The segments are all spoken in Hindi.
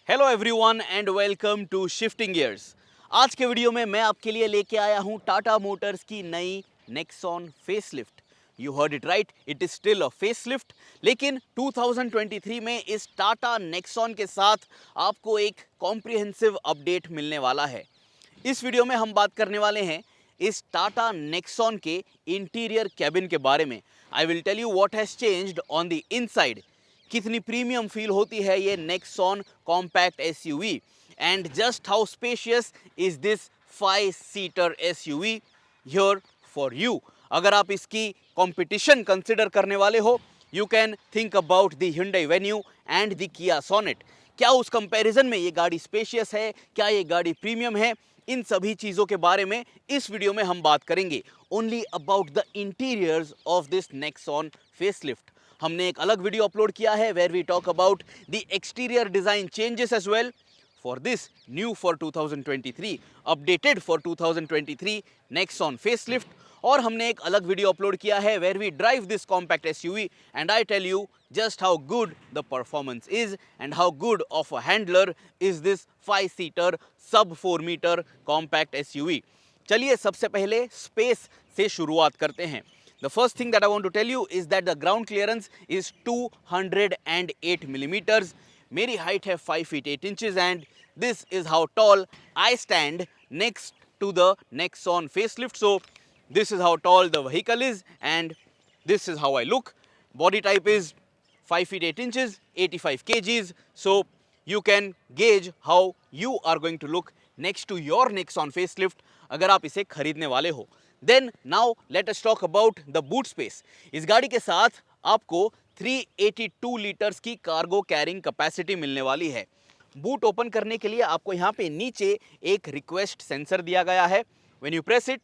Hello everyone and welcome to Shifting Gears. आज के वीडियो में मैं आपके लिए लेके आया हूं टाटा मोटर्स की नई Nexon facelift. You heard it right, it is still a facelift, लेकिन 2023 में इस टाटा नेक्सॉन के साथ आपको एक कॉम्प्रिहेंसिव अपडेट मिलने वाला है। इस वीडियो में हम बात करने वाले हैं इस टाटा नेक्सॉन के इंटीरियर कैबिन के बारे में। I will tell you what has changed on the inside, कितनी प्रीमियम फील होती है ये Nexon compact SUV, and just how spacious is this 5 seater SUV here for you. अगर आप इसकी कंपटीशन कंसिडर करने वाले हो, you can think about the Hyundai Venue and the Kia Sonet। क्या उस कंपैरिजन में ये गाड़ी स्पेशियस है, क्या ये गाड़ी प्रीमियम है, इन सभी चीज़ों के बारे में इस वीडियो में हम बात करेंगे। Only about the interiors of this Nexon facelift. हमने एक अलग वीडियो अपलोड किया है where we talk about the exterior design changes as well for this new for 2023, updated for 2023 Nexon facelift. और हमने एक अलग वीडियो अपलोड किया है where we drive this compact SUV and I tell you just how good the performance is and how good of a handler is this 5 seater sub 4 metre compact SUV। चलिए सबसे पहले स्पेस से शुरुआत करते हैं। The first thing that I want to tell you is that the ground clearance is 208 millimeters। मेरी हाइट है 5 feet 8 inches and this is how tall I stand next to the Nexon facelift। So this is how tall the vehicle is and this is how I look। Body type is 5 feet 8 inches, 85 kgs। So you can gauge how you are going to look next to your Nexon facelift अगर आप इसे खरीदने वाले हो। Then now let us talk about the boot space। इस गाड़ी के साथ आपको 382 लीटर्स की कार्गो कैरिंग कैपेसिटी मिलने वाली है। बूट ओपन करने के लिए आपको यहाँ पे नीचे एक रिक्वेस्ट सेंसर दिया गया है। When you press it,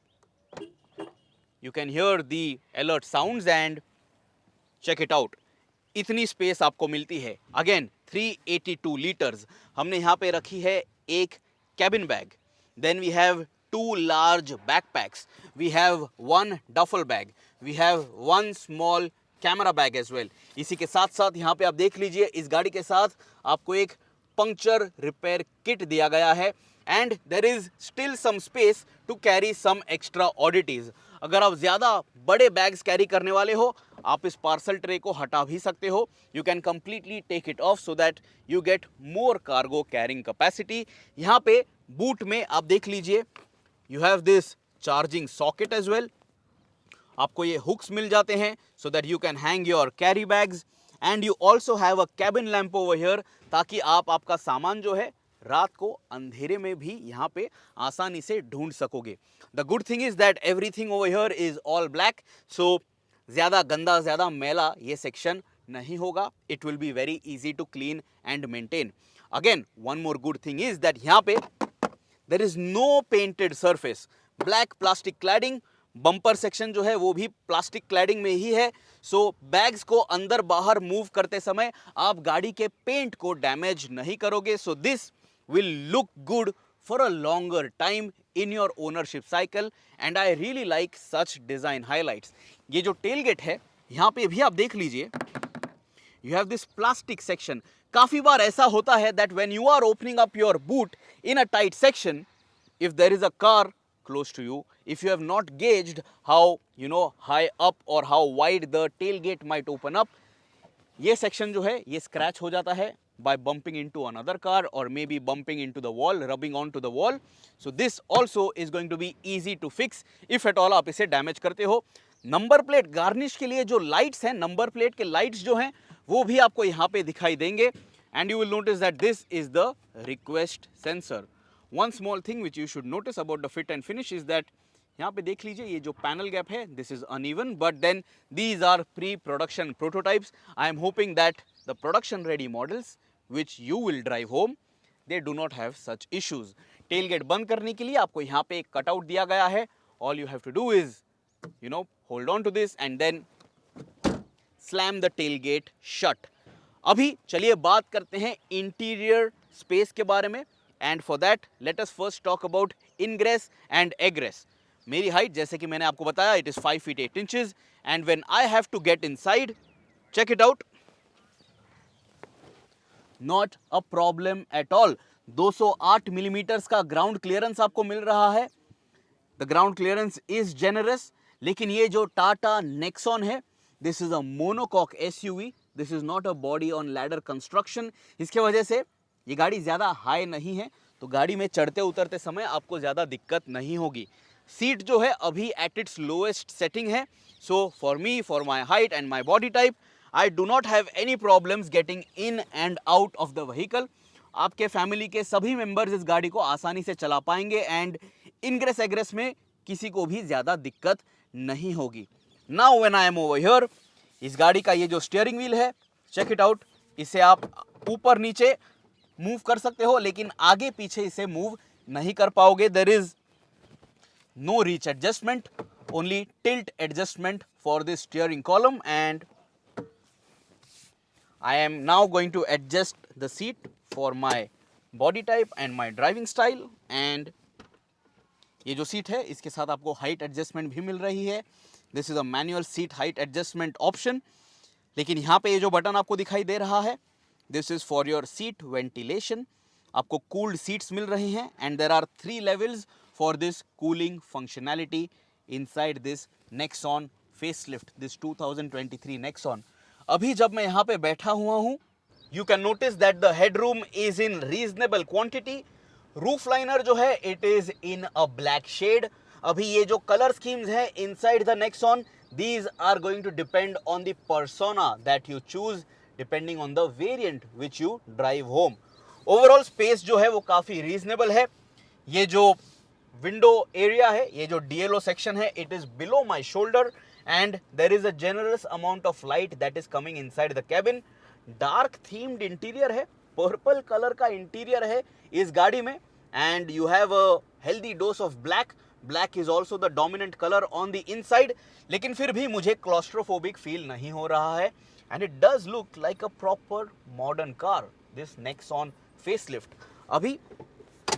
you can hear the alert sounds and check it out। इतनी स्पेस आपको मिलती है। Again 382 litres. हमने यहाँ पे रखी है एक cabin bag, then we have 2 large backpacks, we have 1 duffel bag, we have 1 small camera bag as well. इसी के साथ साथ यहाँ पे आप देख लीजिए इस गाड़ी के साथ आपको एक पंक्चर रिपेयर किट दिया गया है and there is still some space to carry some extra oddities. अगर आप ज़्यादा बड़े बैग्स कैरी करने वाले हो, आप इस पार्सल ट्रे को हटा भी सकते हो। You can completely take it off so that you get more cargo carrying capacity. यहाँ पे बूट में आप देख लीजिए you have this charging socket as well. आपको ये हुक्स मिल जाते हैं so that you can hang your carry bags and you also have a cabin lamp over here, ताकि आप आपका सामान जो है रात को अंधेरे में भी यहाँ पे आसानी से ढूंढ सकोगे। The good thing is that everything over here is all black, so ज़्यादा गंदा ज़्यादा मैला ये सेक्शन नहीं होगा। It will be very easy to clean and maintain. Again one more good thing is that यहाँ पे there is no painted surface, black plastic cladding. Bumper section जो है वो भी प्लास्टिक क्लैडिंग में ही है, सो बैग्स को अंदर बाहर मूव करते समय आप गाड़ी के पेंट को डैमेज नहीं करोगे। So this will look good for a longer time in your ownership cycle and I really like such design highlights। ये जो टेलगेट है यहाँ पे भी आप देख लीजिए you have this plastic section। काफ़ी बार ऐसा होता है that when you are opening up your boot in a tight section, if there is a car close to you, if you have not gauged how high up or how wide the tailgate might open up, ये सेक्शन जो है ये स्क्रैच हो जाता है by bumping into another car or maybe bumping into the wall, rubbing onto the wall। So this also is going to be easy to fix if at all आप इसे डैमेज करते हो। नंबर प्लेट गार्निश के लिए जो लाइट्स हैं, नंबर प्लेट के लाइट्स जो हैं वो भी आपको यहाँ पे दिखाई देंगे and you will notice that this is the request sensor। One small thing which you should notice about the fit and finish is that यहाँ पे देख लीजिए ये जो पैनल गैप है this is uneven, but then these are pre production prototypes. I am hoping that the production ready models which you will drive home they do not have such issues. Tailgate बंद करने के लिए आपको यहाँ पे एक कटआउट दिया गया है। All you have to do is hold on to this and then slam the tailgate shut. अभी चलिए बात करते हैं इंटीरियर स्पेस के बारे में and for that let us first talk about ingress and egress. मेरी हाइट जैसे कि मैंने आपको बताया it is 5 feet 8 inches and when I have to get inside, check it out, not a problem at all. 208 millimetres का ग्राउंड क्लियरेंस आपको मिल रहा है। The ground clearance is generous. लेकिन ये जो टाटा नेक्सॉन है, this is a monocoque SUV, this is not a body on ladder construction. इसके वजह से ये गाड़ी ज़्यादा हाई नहीं है, तो गाड़ी में चढ़ते उतरते समय आपको ज़्यादा दिक्कत नहीं होगी। सीट जो है अभी एट इट्स लोएस्ट सेटिंग है, so for me, for my height and my body type, I do not have any problems getting in and out of the vehicle. आपके फैमिली के सभी मेंबर्स इस गाड़ी को आसानी से चला पाएंगे एंड इनग्रेस एग्रेस में किसी को भी ज़्यादा दिक्कत नहीं होगी। Now when I am over here, इस गाड़ी का ये जो स्टीयरिंग व्हील है, चेक इट आउट। इसे आप ऊपर नीचे मूव कर सकते हो, लेकिन आगे पीछे इसे मूव नहीं कर पाओगे। There is no reach adjustment, only tilt adjustment for this steering column. And I am now going to adjust the seat for my body type and my driving style. And ये जो सीट है इसके साथ आपको हाइट एडजस्टमेंट भी मिल रही है। This is a manual seat height adjustment option. लेकिन यहाँ पे ये जो बटन आपको दिखाई दे रहा है, this is for your seat ventilation. आपको कूल्ड सीट्स मिल रही हैं and there are 3 levels for this cooling functionality inside this Nexon facelift, this 2023 Nexon. अभी जब मैं यहाँ पे बैठा हुआ हूँ, you can notice that the headroom is in reasonable quantity. Roof liner जो है it is in a black shade. अभी ये जो कलर स्कीम्स है inside the Nexon, these are going to depend on the persona that you choose depending on the variant which you drive home. Overall space जो है वो काफ़ी reasonable है। ये जो window area है, ये जो DLO section है, it is below my shoulder and there is a generous amount of light that is coming inside the cabin. Dark themed interior है, purple color का interior है इस गाड़ी में and you have a healthy dose of black. Black is also the dominant color on the inside, लेकिन फिर भी मुझे claustrophobic feel नहीं हो रहा है and it does look like a proper modern car, this Nexon facelift. अभी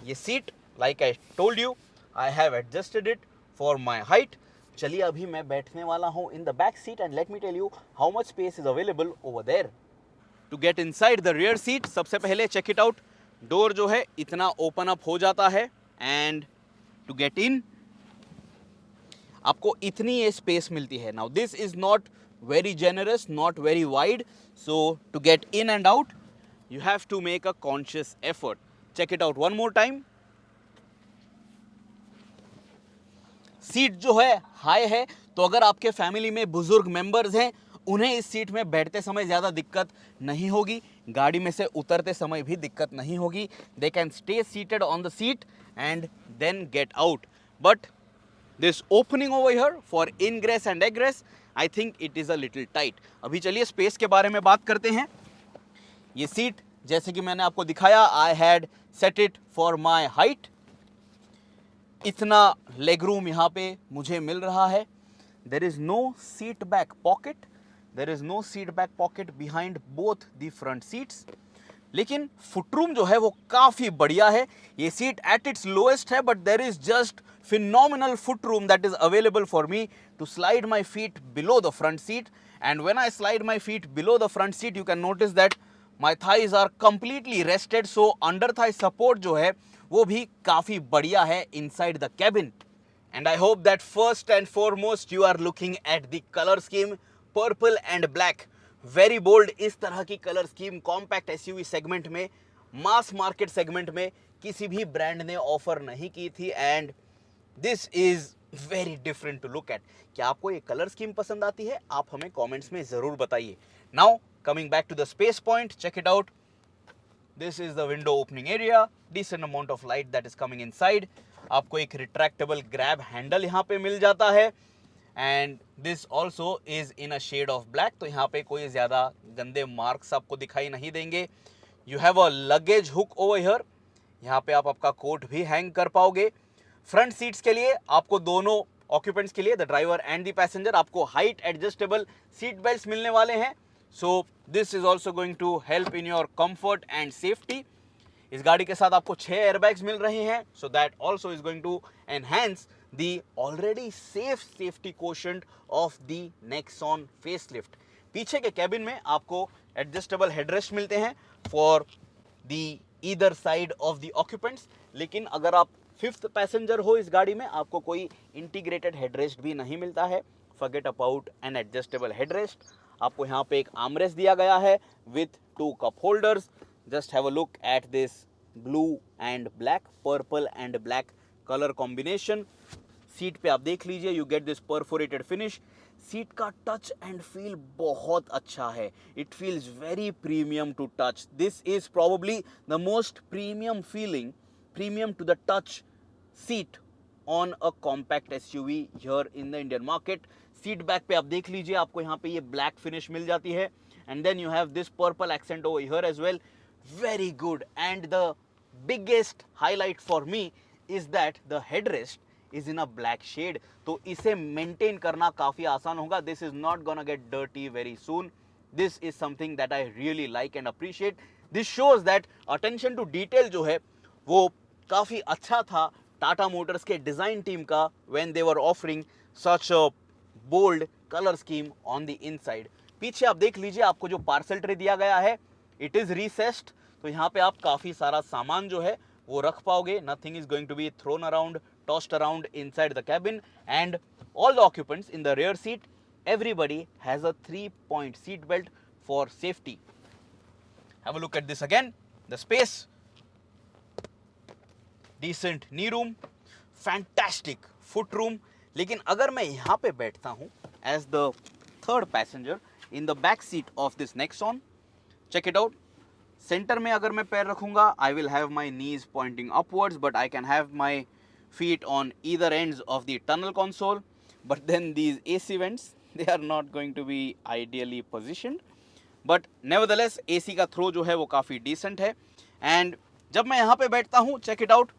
ये seat, like I told you, I have adjusted it for my height. चलिए अभी मैं बैठने वाला हूँ in the back seat and let me tell you how much space is available over there. To get inside the rear seat, सबसे पहले check it out. डोर जो है इतना ओपन अप हो जाता है and to get in आपको इतनी ये स्पेस मिलती है। Now this is not very generous, not very wide, so to get in and out you have to make a conscious effort. Check it out one more time. Seat जो है हाई है, तो अगर आपके फैमिली में बुजुर्ग मेंबर्स हैं उन्हें इस सीट में बैठते समय ज़्यादा दिक्कत नहीं होगी, गाड़ी में से उतरते समय भी दिक्कत नहीं होगी। They can stay seated on the seat and then get out. But this opening over here for ingress and egress, I think it is a little tight. अभी चलिए स्पेस के बारे में बात करते हैं। ये सीट जैसे कि मैंने आपको दिखाया, I had set it for my height. इतना लेग रूम यहाँ पे मुझे मिल रहा है। There is no seat back pocket. There is no seat back pocket behind both the front seats. लेकिन फुटरूम जो है वो काफ़ी बढ़िया है। ये सीट एट इट्स लोएस्ट है, but there is just phenomenal foot room that is available for me to slide my feet below the front seat. And when I slide my feet below the front seat, you can notice that my thighs are completely rested. So under thigh support जो है वो भी काफ़ी बढ़िया है inside the cabin. And I hope that first and foremost you are looking at the color scheme purple and black. Very bold. इस तरह की colour scheme compact SUV segment में, मास मार्केट सेगमेंट में किसी भी ब्रांड ने ऑफर नहीं की थी and this is very different to look at. क्या आपको ये कलर स्कीम पसंद आती है? आप हमें कमेंट्स में ज़रूर बताइए। Now coming back to the space point, check it out. This is the window opening area, decent amount of light that is coming inside. आपको एक रिट्रैक्टेबल ग्रैब हैंडल यहाँ पे मिल जाता है and this also is in a shade of black, तो यहाँ पे कोई ज़्यादा गंदे मार्क्स आपको दिखाई नहीं देंगे। You have a luggage hook over here, यहाँ पे आप आपका कोट भी हैंग कर पाओगे। फ्रंट सीट्स के लिए आपको दोनों ऑक्यूपेंट्स के लिए, the driver and the passenger, आपको हाइट एडजस्टेबल सीट बेल्ट्स मिलने वाले हैं। So this is also going to help in your comfort and safety. इस गाड़ी के साथ आपको 6 एयरबैग्स मिल रहे हैं, so that also is going to enhance the already safe safety quotient of the Nexon facelift. पीछे के कैबिन में आपको एडजस्टेबल हेडरेस्ट मिलते हैं for the either side of the occupants. लेकिन अगर आप 5th पैसेंजर हो इस गाड़ी में, आपको कोई इंटीग्रेटेड हेडरेस्ट भी नहीं मिलता है. Forget about an adjustable headrest. आपको यहाँ पे एक आर्मरेस्ट दिया गया है with 2 cup holders. Just have a look at this blue and black, purple and black color combination. Seat पे आप देख लीजिए, you get this perforated finish. सीट का टच एंड फील बहुत अच्छा है. It feels very premium to touch. This is probably the most premium feeling, premium to the touch seat on a compact SUV here in the Indian market. Seat back पे आप देख लीजिए, आपको यहाँ पे ये ब्लैक फिनिश मिल जाती है and then you have this purple accent over here as well. Very good. And the biggest highlight for me is that the headrest is in a black shade. तो इसे मेंटेन करना काफी आसान होगा. This is not gonna get dirty very soon. This is something that I really like and appreciate. This shows that attention to detail जो है वो काफी अच्छा था टाटा मोटर्स के डिजाइन टीम का when they were offering such a bold color scheme on the inside. पीछे आप देख लीजिए, आपको जो पार्सल ट्रे दिया गया है it is recessed. तो यहाँ पे आप काफी सारा सामान जो है वो रख पाओगे. Nothing is going to be thrown around, tossed around inside the cabin. And all the occupants in the rear seat, everybody has a 3-point seat belt for safety. Have a look at this again. The space, decent knee room, fantastic foot room. लेकिन अगर मैं यहाँ पे बैठता हूँ as the third passenger in the back seat of this Nexon, check it out. Centre में अगर मैं पैर रखूंगा, I will have my knees pointing upwards, but I can have my feet on either ends of the tunnel console. But then these AC vents, they are not going to be ideally positioned. But nevertheless, AC का throw जो है वो काफ़ी decent है. And जब मैं यहाँ पे बैठता हूँ, check it out.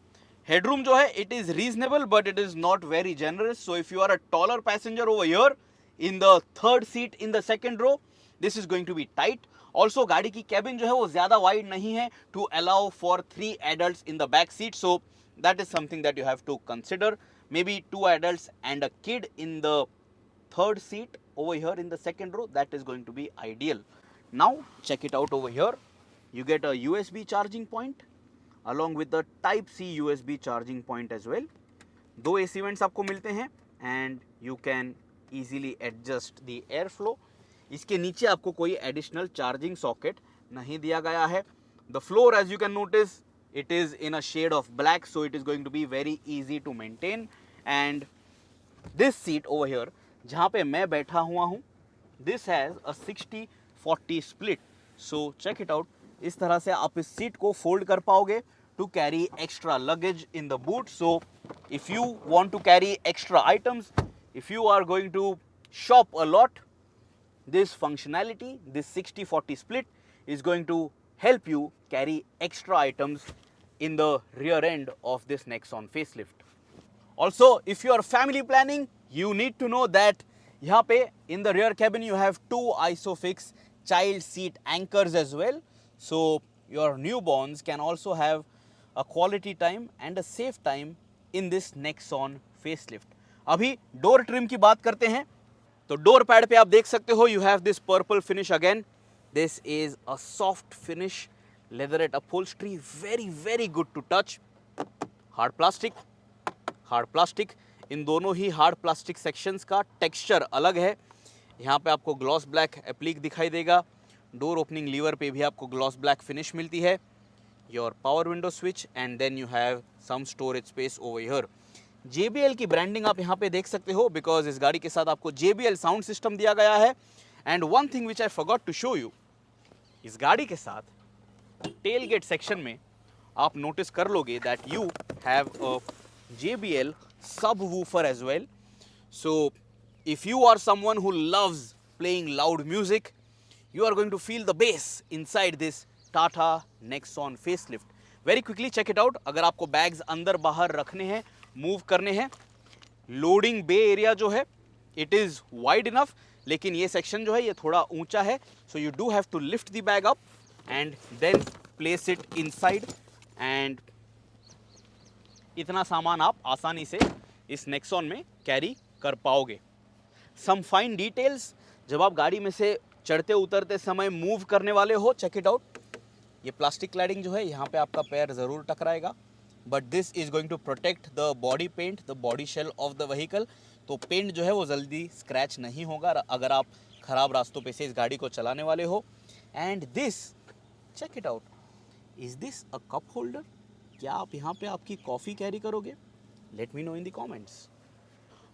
Headroom जो है, it is reasonable, but it is not very generous. So if you are a taller passenger over here, in the third seat in the second row, this is going to be tight. Also, गाड़ी की cabin जो है वो ज़्यादा wide नहीं है to allow for 3 adults in the back seat. So that is something that you have to consider. Maybe 2 adults and a kid in the third seat over here in the second row. That is going to be ideal. Now check it out over here. You get a USB charging point along with the Type C USB charging point as well. 2 AC vents आपको मिलते हैं and you can easily adjust the airflow. इसके नीचे आपको कोई additional charging socket नहीं दिया गया है. The floor, as you can notice, it is in a shade of black, so it is going to be very easy to maintain. And this seat over here, जहाँ पे मैं बैठा हुआ हूँ, this has a 60-40 split. So check it out. इस तरह से आप इस सीट को फोल्ड कर पाओगे to carry extra luggage in the boot. So if you want to carry extra items, if you are going to shop a lot, this functionality, this 60-40 split is going to help you carry extra items in the rear end of this Nexon facelift. Also, if you are family planning, you need to know that यहाँ पे in the rear cabin you have 2 ISOFIX child seat anchors as well. So your newborns can also have a quality time and a safe time in this Nexon facelift. अभी door trim की बात करते हैं. तो door pad पे आप देख सकते हो, you have this purple finish again. This is a soft finish, leatherette upholstery, very good to touch. Hard plastic. इन दोनों ही hard plastic sections का texture अलग है. यहाँ पे आपको gloss black applique दिखाई देगा. Door opening lever पे भी आपको gloss black finish मिलती है. Your power window switch and then you have some storage space over here. JBL की ब्रांडिंग आप यहाँ पे देख सकते हो because इस गाड़ी के साथ आपको JBL साउंड सिस्टम दिया गया है. And one thing which I forgot to show you, इस गाड़ी के साथ टेलगेट सेक्शन में आप नोटिस कर लोगे that you have a JBL subwoofer as well. So if you are someone who loves playing loud music, you are going to feel the bass inside this Tata Nexon facelift. Very quickly check it out. अगर आपको बैग्स अंदर बाहर रखने हैं, मूव करने हैं, लोडिंग बे एरिया जो है इट इज़ वाइड इनफ, लेकिन ये सेक्शन जो है ये थोड़ा ऊंचा है. So you do have to lift the bag up and then place it inside. And इतना सामान आप आसानी से इस नेक्सॉन में कैरी कर पाओगे. सम फाइन डिटेल्स, जब आप गाड़ी में से चढ़ते उतरते समय मूव करने वाले हो, चेक इट आउट. ये प्लास्टिक क्लैडिंग जो है यहाँ पे आपका पैर ज़रूर टकराएगा, but this is going to protect the body paint, the body shell of the vehicle. तो पेंट जो है वो जल्दी स्क्रैच नहीं होगा अगर आप ख़राब रास्तों पे से इस गाड़ी को चलाने वाले हो। And this, check it out, is this a cup holder? क्या आप यहाँ पे आपकी कॉफ़ी कैरी करोगे? Let me know in the comments.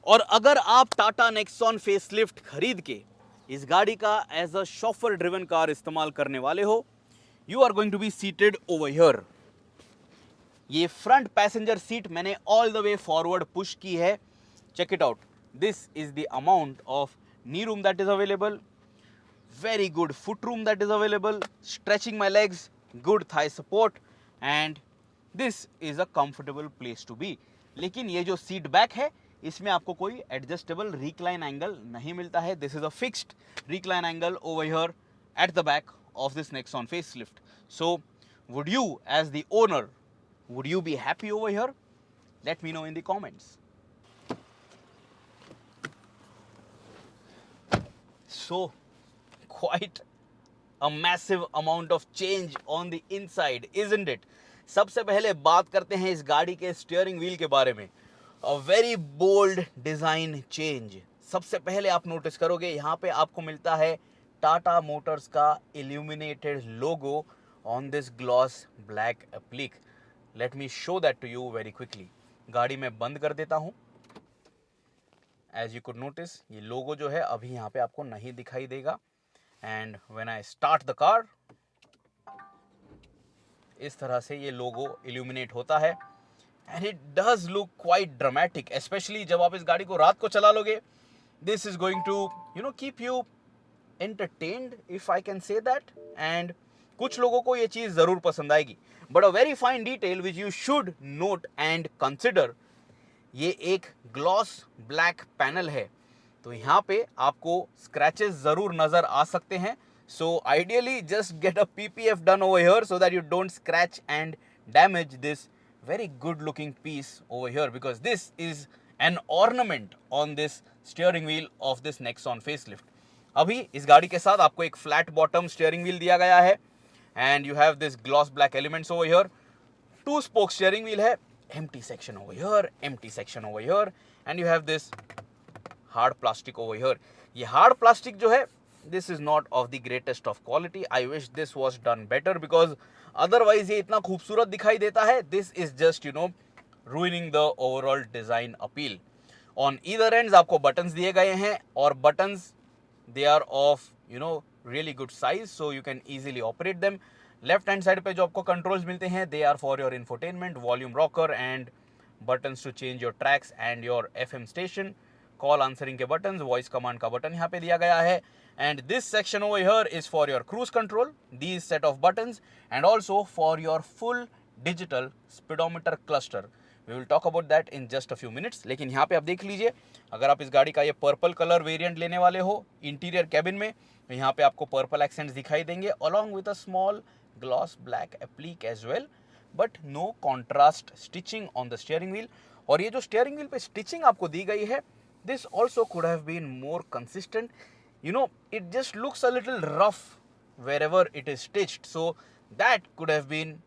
और अगर आप टाटा नेक्सॉन फेसलिफ्ट खरीद के इस गाड़ी का as a chauffeur driven car इस्तेमाल करने वाले हो, you are going to be seated over here. ये फ्रंट पैसेंजर सीट मैंने all the way forward push की है। Check it out, this is the amount of knee room that is available, very good foot room that is available, stretching my legs, good thigh support, and this is a comfortable place to be। लेकिन ये जो सीट बैक है इसमें आपको कोई एडजस्टेबल रिक्लाइन एंगल नहीं मिलता है। This is a fixed recline angle over here at the back of this Nexon facelift. So would you as the owner, would you be happy over here? Let me know in the comments. So quite a massive amount of change on the inside, isn't it? सबसे पहले बात करते हैं इस गाड़ी के स्टीयरिंग व्हील के बारे में। A very bold design change। सबसे पहले आप नोटिस करोगे यहाँ पे आपको मिलता है टाटा मोटर्स का illuminated logo on this gloss black applique। Let me show that to you very quickly। गाड़ी में बंद कर देता हूँ। As you could notice, ये लोगो जो है अभी यहाँ पे आपको नहीं दिखाई देगा। And when I start the car, इस तरह से ये लोगो illuminate होता है। And it does look quite dramatic, especially जब आप इस गाड़ी को रात को चला लोगे। This is going to, keep you entertained, if I can say that. And कुछ लोगों को ये चीज़ ज़रूर पसंद आएगी। But a very fine detail which you should note and consider, ये एक ग्लॉस ब्लैक पैनल है, तो यहाँ पे आपको स्क्रैचेस ज़रूर नज़र आ सकते हैं। So ideally just get a PPF done over here so that you don't scratch and damage this very good looking piece over here, because this is an ornament on this steering wheel of this Nexon facelift। अभी इस गाड़ी के साथ आपको एक flat bottom steering wheel दिया गया है, and you have this gloss black elements over here। 2 spoke steering wheel है, empty section over here, empty section over here, and you have this hard plastic over here। ये hard plastic जो है, this is not of the greatest of quality। I wish this was done better, because otherwise ये इतना खूबसूरत दिखाई देता है। This is just ruining the overall design appeal। On either ends आपको buttons दिए गए हैं, और buttons they are of really good size, so you can easily operate them। Left hand side पे जो आपको कंट्रोल्स मिलते हैं, they are for your infotainment, volume rocker and buttons to change your tracks and your FM station, call answering के बटन्स, वॉइस कमांड का बटन यहाँ पे दिया गया है। And this section over here is for your cruise control, these set of buttons, and also for your full digital speedometer cluster. We will talk about that in just a few minutes. लेकिन यहाँ पे आप देख लीजिए, अगर आप इस गाड़ी का ये पर्पल कलर वेरिएंट लेने वाले हो इंटीरियर कैबिन में, तो यहाँ पे आपको पर्पल एक्सेंट्स दिखाई देंगे along with a small gloss black applique as well, but no contrast stitching on the steering wheel। और ये जो steering wheel पे stitching आपको दी गई है, this also could have been more consistent। It just looks a little rough wherever it is stitched, so that could have been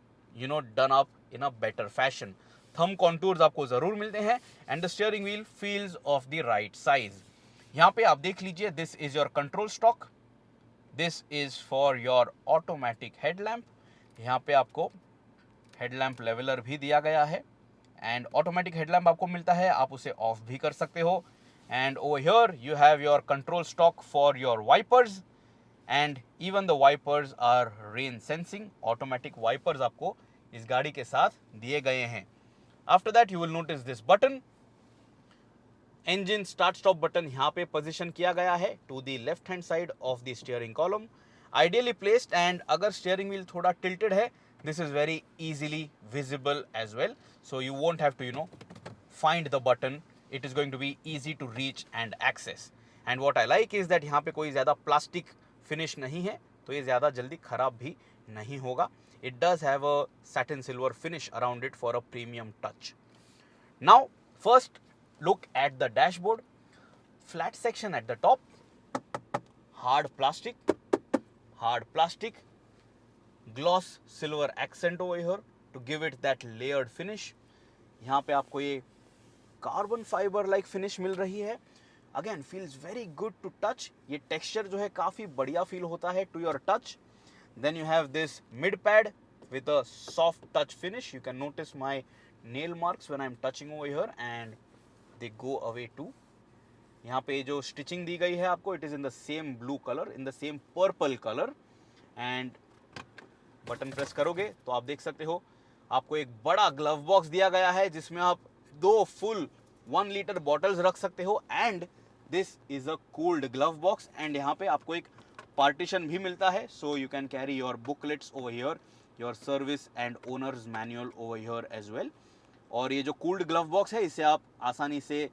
done up in a better fashion। thumb contours आपको ज़रूर मिलते हैं, and the steering wheel feels of the right size। यहाँ पे आप देख लीजिए, this is your control stock, this is for your automatic headlamp. यहाँ पे आपको हेडलैम्प लेवलर भी दिया गया है, एंड ऑटोमेटिक हेडलैम्प आपको मिलता है, आप उसे ऑफ भी कर सकते हो। And over here you have your control stalk for your wipers, and even the wipers are rain sensing. Automatic wipers आपको इस गाड़ी के साथ दिए गए हैं। After that you will notice this button, engine start stop button यहाँ पे पोजीशन किया गया है to the left hand side of the steering column, ideally placed. And अगर स्टीयरिंग व्हील थोड़ा टिल्टेड है, this is very easily visible as well, so you won't have to find the button, it is going to be easy to reach and access. And what I like is that यहाँ पे कोई ज़्यादा प्लास्टिक फिनिश नहीं है, तो ये ज़्यादा जल्दी खराब भी नहीं होगा। It does have a satin silver finish around it for a premium touch. Now first look at the dashboard, flat section at the top, hard plastic, gloss silver accent over here to give it that layered finish. यहाँ पे आपको ये कार्बन फाइबर लाइक फिनिश मिल रही है. Again feels very good to touch. ये टेक्सचर जो है काफ़ी बढ़िया फील होता है to your touch. Then you have this mid pad with a soft touch finish. You can notice my nail marks when I'm touching over here and they go away too. यहाँ पे जो स्टिचिंग दी गई है आपको, it is in the same blue colour, in the same purple colour. And button press करोगे तो आप देख सकते हो आपको एक बड़ा ग्लव बॉक्स दिया गया है जिसमें आप 2 फुल 1 लीटर बॉटल्स रख सकते हो. And this is a cooled glove box. And यहाँ पे आपको एक पार्टीशन भी मिलता है, so you can carry your booklets over here, your service and owners manual over here as well. और ये जो कूल्ड ग्लव बॉक्स है इसे आप आसानी से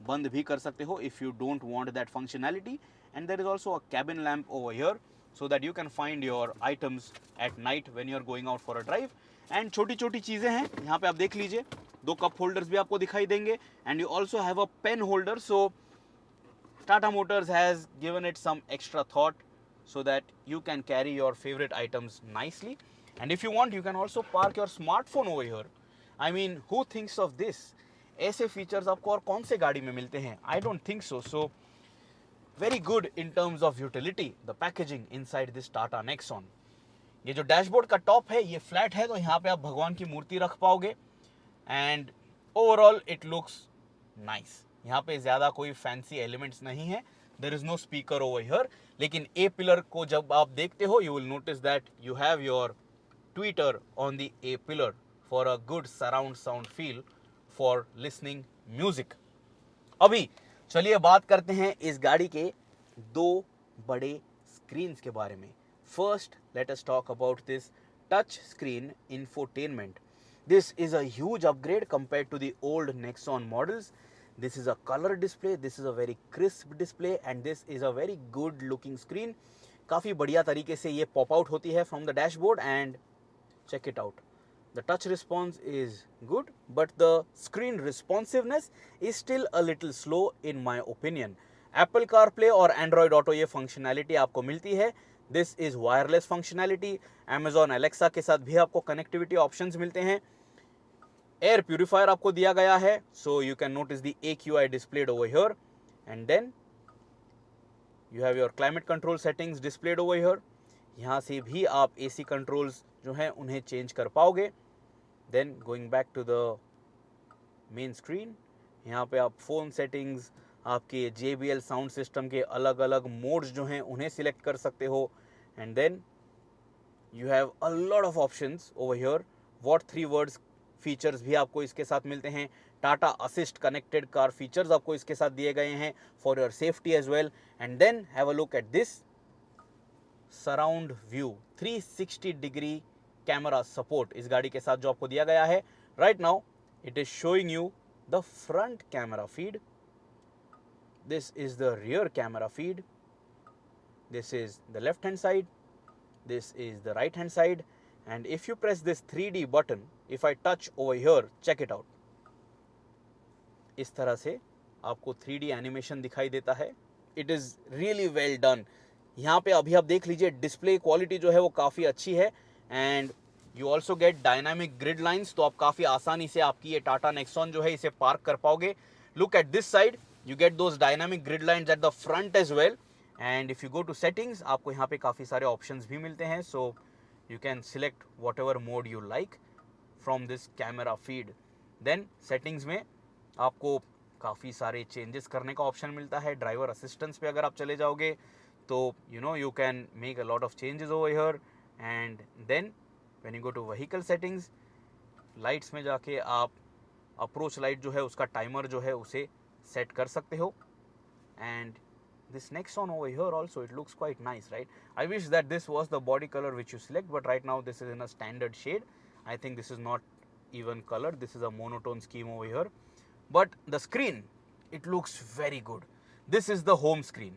बंद भी कर सकते हो if you don't want that functionality. And there is also a cabin lamp over here so that you can find your items at night when you are going out for a drive. And छोटी छोटी चीज़ें हैं यहाँ पे, आप देख लीजिए 2 कप होल्डर्स भी आपको दिखाई देंगे. And you also have a pen holder. So Tata Motors has given it some extra thought so that you can carry your favorite items nicely. And if you want, you can also park your smartphone over here. I mean, who thinks of this? ऐसे फीचर्स आपको और कौन से गाड़ी में मिलते हैं? I don't think so. So very good in terms of utility, the packaging inside this Tata Nexon. ये जो डैशबोर्ड का टॉप है ये फ्लैट है, तो यहाँ पे आप भगवान की मूर्ति रख पाओगे. And overall it looks nice. यहाँ पे ज़्यादा कोई फैंसी एलिमेंट्स नहीं है. There is no speaker over here. लेकिन ए पिलर को जब आप देखते हो you will notice that you have your tweeter on the A pillar for a good surround sound feel for listening music. अभी चलिए बात करते हैं इस गाड़ी के 2 बड़े स्क्रीन्स के बारे में. First, let us talk about this touch screen infotainment. This is a huge upgrade compared to the old Nexon models. This is a color display, this is a very crisp display and this is a very good looking screen. काफ़ी बढ़िया तरीके से ये pop out होती है from the dashboard and check it out. The touch response is good but the screen responsiveness is still a little slow in my opinion. Apple CarPlay और Android Auto ये functionality आपको मिलती है. This is wireless functionality. Amazon Alexa के साथ भी आपको कनेक्टिविटी ऑप्शंस मिलते हैं. एयर प्यूरिफायर आपको दिया गया है, so you can notice the AQI displayed over here. And then you have your climate control settings displayed over here. यहाँ से भी आप AC कंट्रोल्स जो हैं उन्हें चेंज कर पाओगे. Then going back to the main screen, यहाँ पे आप फ़ोन सेटिंग्स, आपके JBL साउंड सिस्टम के अलग अलग मोड्स जो हैं उन्हें सिलेक्ट कर सकते हो. And then you have a lot of options over here. What 3 words features भी आपको इसके साथ मिलते हैं. Tata assist connected car features आपको इसके साथ दिए गए हैं for your safety as well. And then have a look at this surround view 360 degree camera support इस गाड़ी के साथ जो आपको दिया गया है. Right now it is showing you the front camera feed. This is the rear camera feed. This is the left hand side. This is the right hand side. And if you press this 3D button, if I touch over here, check it out. इस तरह से आपको 3D एनिमेशन दिखाई देता है. It is really well done. यहाँ पे अभी आप देख लीजिए डिस्प्ले क्वालिटी जो है वो काफ़ी अच्छी है. And you also get dynamic grid lines, तो आप काफ़ी आसानी से आपकी ये टाटा नेक्सॉन जो है इसे पार्क कर पाओगे. Look at this side. You get those dynamic grid lines at the front as well. And if you go to settings, आपको यहाँ पे काफ़ी सारे options भी मिलते हैं. So you can select whatever mode you like from this camera feed. Then settings में आपको काफ़ी सारे changes करने का option मिलता है. Driver assistance पे अगर आप चले जाओगे तो you can make a lot of changes over here. And then when you go to vehicle settings, lights में जाके आप approach light जो है उसका timer जो है उसे सेट कर सकते हो. And this Nexon over here also, it looks quite nice, right? I wish that this was the body color which you select, but right now this is in a standard shade. I think this is not even color, this is a monotone scheme over here. But the screen, it looks very good. This is the home screen.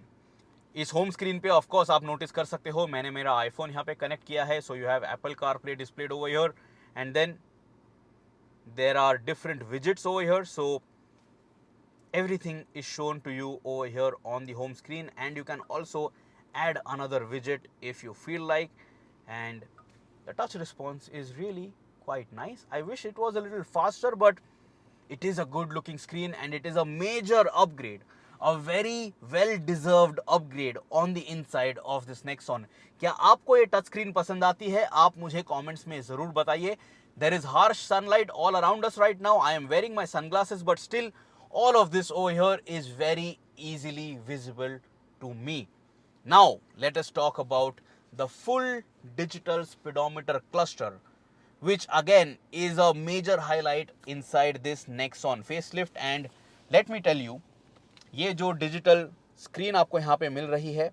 इस होम स्क्रीन पे ऑफ कोर्स आप नोटिस कर सकते हो मैंने मेरा आईफोन यहाँ पे कनेक्ट किया है. So you have Apple CarPlay displayed over here. And then there are different widgets over here. So everything is shown to you over here on the home screen, and you can also add another widget if you feel like. And the touch response is really quite nice. I wish it was a little faster, but it is a good looking screen and it is a major upgrade, a very well deserved upgrade on the inside of this Nexon. क्या आपको ये टच स्क्रीन पसंद आती है? आप मुझे कमेंट्स में जरूर बताइए. There is harsh sunlight all around us right now. I am wearing my sunglasses, but still all of this over here is very easily visible to me. Now let us talk about the full digital speedometer cluster, which again is a major highlight inside this Nexon facelift. And let me tell you, ये जो digital screen आपको यहाँ पे मिल रही है,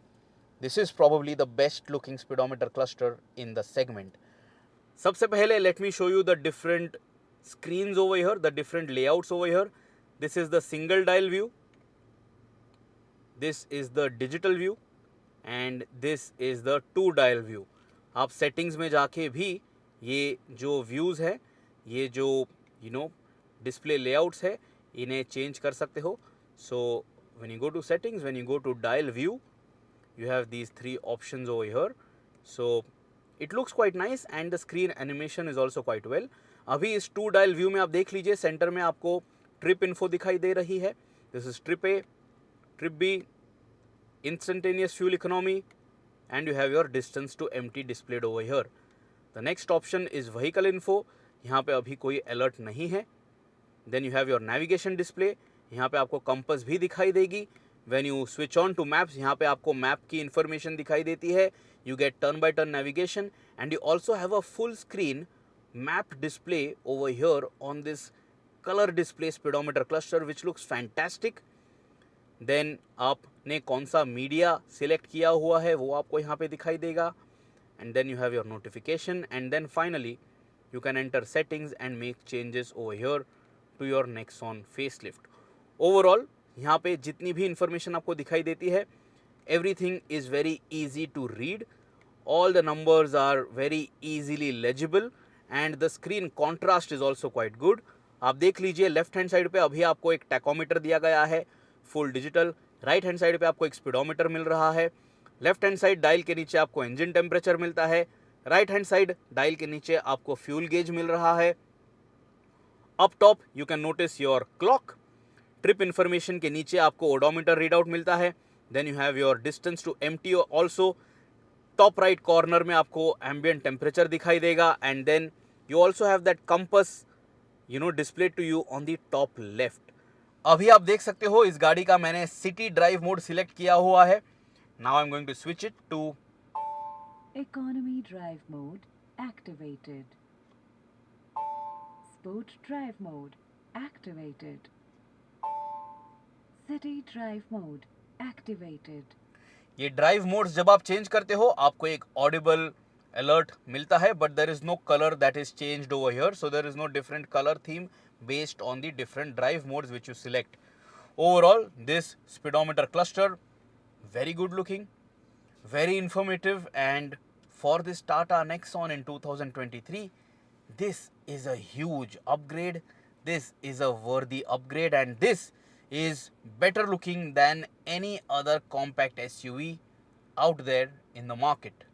this is probably the best looking speedometer cluster in the segment. सबसे पहले let me show you the different screens over here, the different layouts over here. This is the single dial view, this is the digital view, and this is the two dial view. आप settings में जाके भी ये जो views है, ये जो display layouts है, इन्हें change कर सकते हो. So when you go to settings, when you go to dial view, you have these three options over here. So it looks quite nice and the screen animation is also quite well. अभी इस टू डायल व्यू में आप देख लीजिए, सेंटर में आपको ट्रिप इन्फो दिखाई दे रही है. This is trip A, trip B, instantaneous fuel economy, and you have your distance to empty displayed over here. The next option is vehicle info. यहाँ पे अभी कोई alert नहीं है. Then you have your navigation display. यहाँ पे आपको compass भी दिखाई देगी. When you switch on to maps, यहाँ पे आपको map की information दिखाई देती है. You get turn by turn navigation and you also have a full screen map display over here on this color display speedometer cluster, which looks fantastic. Then आपने कौन सा मीडिया सिलेक्ट किया हुआ है वो आपको यहाँ पे दिखाई देगा. And then you have your notification, and then finally you can enter settings and make changes over here to your Nexon facelift. Overall यहाँ पे जितनी भी information आपको दिखाई देती है, everything is very easy to read. All the numbers are very easily legible and the screen contrast is also quite good. आप देख लीजिए लेफ्ट हैंड साइड पे अभी आपको एक टैकोमीटर दिया गया है full digital. Right hand side पे आपको एक स्पीडोमीटर मिल रहा है. लेफ्ट हैंड साइड डायल के नीचे आपको इंजन टेम्परेचर मिलता है. राइट हैंड साइड डायल के नीचे आपको फ्यूल गेज मिल रहा है. Up top you can notice your clock. Trip information के नीचे आपको ओडोमीटर रीडआउट मिलता है. Then you have your distance to empty also. Top right corner में आपको एम्बिएंट टेम्परेचर दिखाई देगा. And then you also have that compass display to you on the top left. अभी आप देख सकते हो इस गाड़ी का मैंने सिटी ड्राइव मोड सिलेक्ट किया हुआ है. Now I am going to switch it to economy drive mode activated. Sport drive mode activated. City drive mode activated. ये ड्राइव मोड्स जब आप चेंज करते हो आपको एक ऑडिबल अलर्ट मिलता है, but there is no colour that is changed over here. So there is no different colour theme based on the different drive modes which you select. Overall, this speedometer cluster very good looking, very informative, and for this Tata Nexon in 2023, this is a huge upgrade. This is a worthy upgrade, and this is better looking than any other compact SUV out there in the market.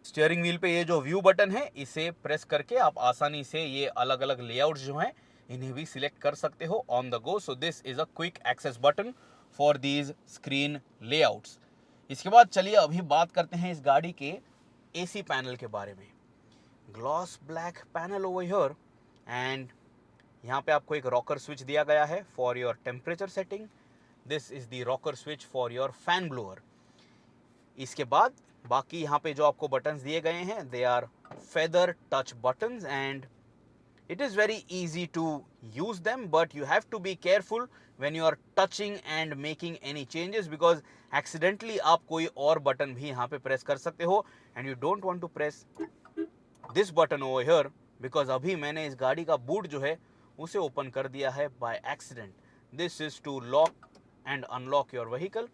Steering wheel पे ये जो व्यू बटन है इसे प्रेस करके आप आसानी से ये अलग अलग लेआउट्स जो हैं इन्हें भी सिलेक्ट कर सकते हो on the go. So this is a quick access button for these screen layouts. इसके बाद चलिए अभी बात करते हैं इस गाड़ी के एसी पैनल के बारे में. Gloss black panel over here and यहाँ पे आपको एक रॉकर स्विच दिया गया है for your temperature setting. This is the rocker switch for your fan blower. इसके बाद बाकी यहाँ पे जो आपको बटन्स दिए गए हैं they are feather touch buttons and it is very easy to use them, but you have to be careful when you are touching and making any changes because accidentally आप कोई और बटन भी यहाँ पे प्रेस कर सकते हो and you don't want to press this button over here because अभी मैंने इस गाड़ी का बूट जो है उसे ओपन कर दिया है by accident. This is to lock and unlock your vehicle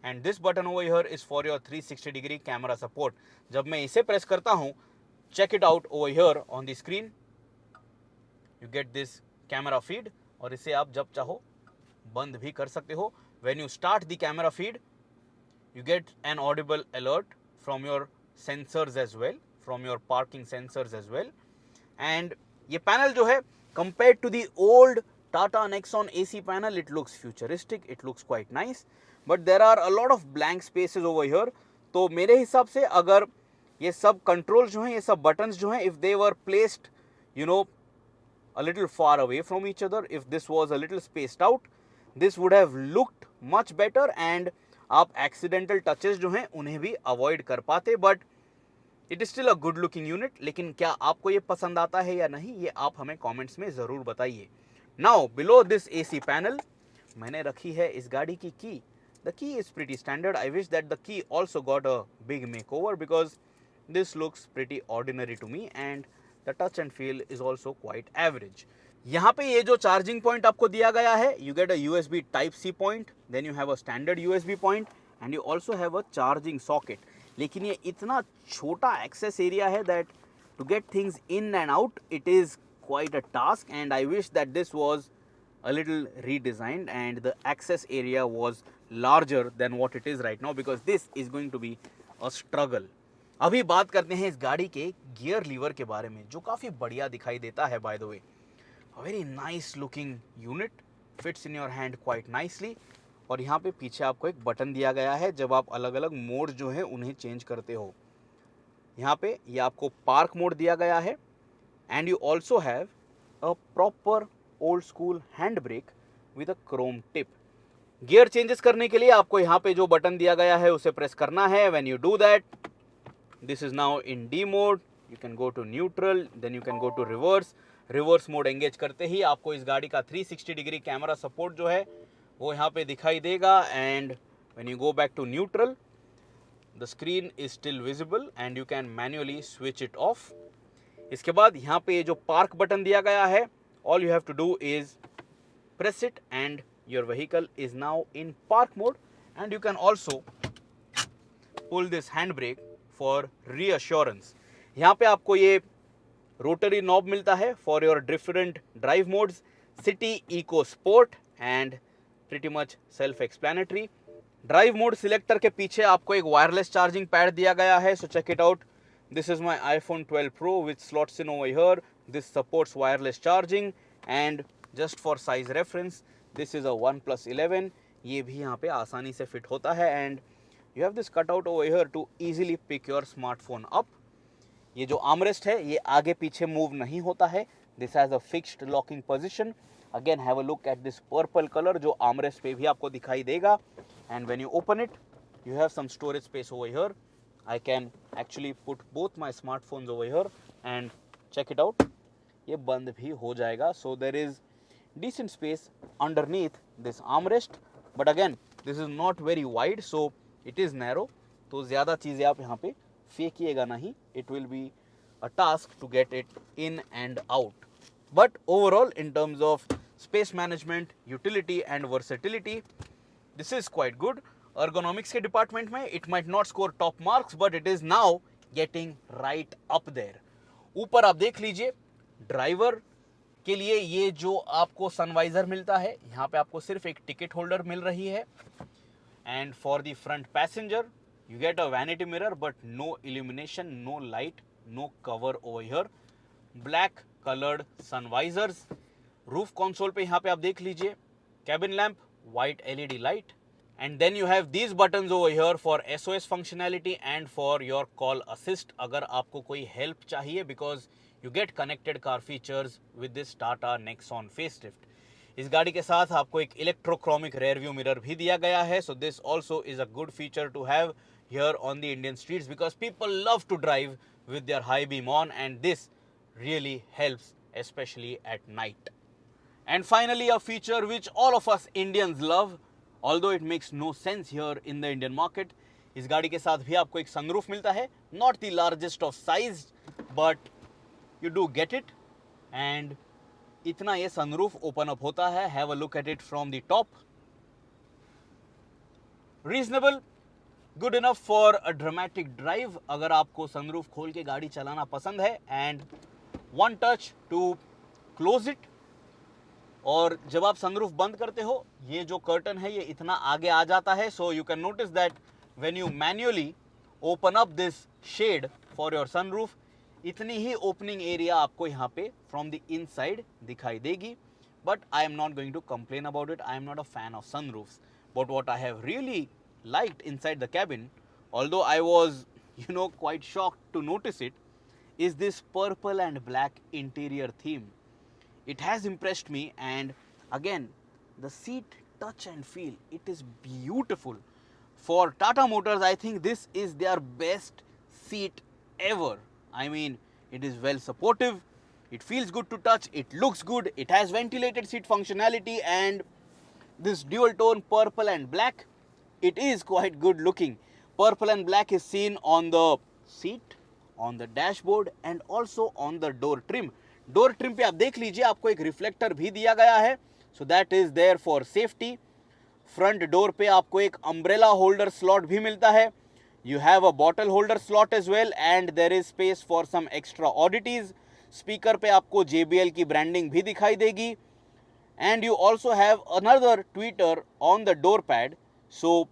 and this button over here is for your 360 degree camera support. जब मैं इसे प्रेस करता हूँ, check it out over here on the screen. You get this camera feed और इसे आप जब चाहो बंद भी कर सकते हो. When you start the camera feed, you get an audible alert from your sensors as well, from your parking sensors as well. And ये पैनल जो है compared to the old Tata Nexon AC panel, it looks futuristic, it looks quite nice, but there are a lot of blank spaces over here. तो मेरे हिसाब से अगर ये सब कंट्रोल जो हैं, ये सब बटन्स जो हैं, if they were placed a little far away from each other, if this was a little spaced out, this would have looked much better and आप accidental touches जो हैं उन्हें भी avoid कर पाते. But it is still a good looking unit. लेकिन क्या आपको ये पसंद आता है या नहीं, ये आप हमें कमेंट्स में ज़रूर बताइए. Now below this AC panel मैंने रखी है इस गाड़ी की की. The key is pretty standard. I wish that the key also got a big makeover because this looks pretty ordinary to me and the touch and feel is also quite average. यहाँ पे ये जो चार्जिंग पॉइंट आपको दिया गया है, you get a USB Type-C point, then you have a standard USB point and you also have a charging socket. लेकिन ये इतना छोटा access area है that to get things in and out, it is quite a task and I wish that this was a little redesigned and the access area was larger than what it is right now because this is going to be a struggle. अभी बात करते हैं इस गाड़ी के गियर लीवर के बारे में जो काफ़ी बढ़िया दिखाई देता है. By the way, a very nice looking unit, fits in your hand quite nicely. और यहाँ पे पीछे आपको एक बटन दिया गया है जब आप अलग अलग मोड जो है उन्हें चेंज करते हो. यहाँ पे ये आपको पार्क मोड दिया गया है and you also have a proper old school hand brake with a chrome tip. Gear changes करने के लिए आपको यहाँ पे जो बटन दिया गया है उसे प्रेस करना है. When you do that, this is now in D mode. You can go to neutral, then you can go to reverse. Reverse mode engage करते ही आपको इस गाड़ी का 360 डिग्री कैमरा सपोर्ट जो है वो यहाँ पे दिखाई देगा. And when you go back to neutral, the screen is still visible and you can manually switch it off. इसके बाद यहाँ पे जो पार्क बटन दिया गया है, all you have to do is press it and your vehicle is now in park mode. And you can also pull this hand brake for reassurance. यहाँ पे आपको ये रोटरी नॉब मिलता है for your different drive modes, city, eco, sport and pretty much self explanatory. Drive mode selector के पीछे आपको एक वायरलेस चार्जिंग पैड दिया गया है, so check it out. This is my iPhone 12 Pro which slots in over here. This supports wireless charging and just for size reference, this is a OnePlus 11. ये भी यहाँ पे आसानी से फिट होता है and you have this cutout over here to easily pick your smartphone up. ये जो आर्मरेस्ट है ये आगे पीछे मूव नहीं होता है. This has a fixed locking position. Again have a look at this purple colour जो आर्मरेस्ट पे भी आपको दिखाई देगा. And when you open it, you have some storage space over here. I can actually put both my smartphones over here and check it out. ये बंद भी हो जाएगा. So there is decent space underneath this armrest, but again this is not very wide, so it is narrow. तो ज़्यादा चीज़ें आप यहाँ पे फेंकिएगा नहीं. It will be a task to get it in and out. But overall, in terms of space management, utility and versatility, this is quite good. Ergonomics के department में it might not score top marks, but it is now getting right up there. ऊपर आप देख लीजिए, ड्राइवर के लिए ये जो आपको सनवाइजर मिलता है, यहाँ पे आपको सिर्फ एक टिकट होल्डर मिल रही है. And for the front passenger, you get a vanity mirror but no illumination, no light, no cover over here. Black colored sun visors. Roof console पे यहाँ पे आप देख लीजिए, cabin lamp, white LED light, and then you have these buttons over here for SOS functionality and for your call assist अगर आपको कोई help चाहिए because you get connected car features with this Tata Nexon facelift. इस गाड़ी के साथ आपको एक इलेक्ट्रोक्रोमिक रेयर व्यू मिरर भी दिया गया है. So this also is a good feature to have here on the Indian streets because people love to drive with their high beam on and this really helps especially at night. And finally a feature which all of us Indians love, although it makes no sense here in the Indian market. इस गाड़ी के साथ भी आपको एक sunroof मिलता है, not the largest of size but you do get it. And इतना ये sunroof open up होता है. Have a look at it from the top. Reasonable, good enough for a dramatic drive अगर आपको सनरूफ खोल के गाड़ी चलाना पसंद है. And one touch to close it. और जब आप सनरूफ बंद करते हो, ये जो कर्टन है ये इतना आगे आ जाता है. So you can notice that when you manually open up this shade for your sunroof. इतनी ही opening area आपको यहाँ पे from the inside दिखाई देगी. But I am not going to complain about it. I am not a fan of sunroofs. But what I have really liked inside the cabin, although I was, quite shocked to notice it, is this purple and black interior theme. It has impressed me, and again, the seat touch and feel, it is beautiful. For Tata Motors, I think this is their best seat ever. I mean, it is well supportive, it feels good to touch, it looks good, it has ventilated seat functionality, and this dual tone purple and black, it is quite good looking. Purple and black is seen on the seat, on the dashboard, and also on the door trim. Door trim पे आप देख लीजिए, आपको एक रिफ्लेक्टर भी दिया गया है, so that is there for safety. Front door पे आपको एक umbrella holder slot भी मिलता है. You have a bottle holder slot as well, and there is space for some extra oddities. Speaker पे आपको JBL की branding भी दिखाई देगी, and you also have another tweeter on the door pad, so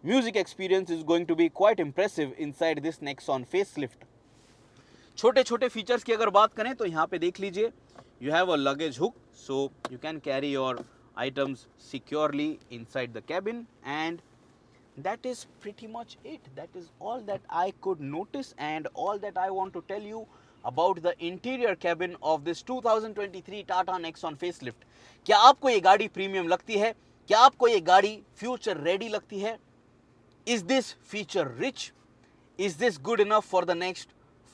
music experience is going to be quite impressive inside this Nexon facelift. छोटे छोटे फीचर्स की अगर बात करें तो यहाँ पे देख लीजिए, you have a luggage hook, so you can carry your items securely inside the cabin, and that is pretty much it. That is all that I could notice and all that I want to tell you about the interior cabin of this 2023 Tata Nexon facelift. क्या आपको ये गाड़ी प्रीमियम लगती है? क्या आपको ये गाड़ी फ्यूचर रेडी लगती है? Is this feature rich? Is this good enough for the next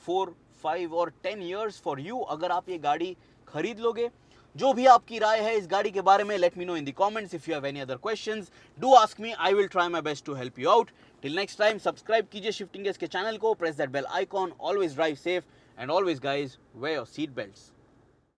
4, 5 or 10 years for you? अगर आप ये गाड़ी खरीद लोगे, जो भी आपकी राय है इस गाड़ी के बारे में, let me know in the comments. If you have any other questions, do ask me. I will try my best to help you out. Till next time, subscribe कीजिए Shifting Gears के चैनल को, press that bell icon, always drive safe, and always guys, wear your seat belts.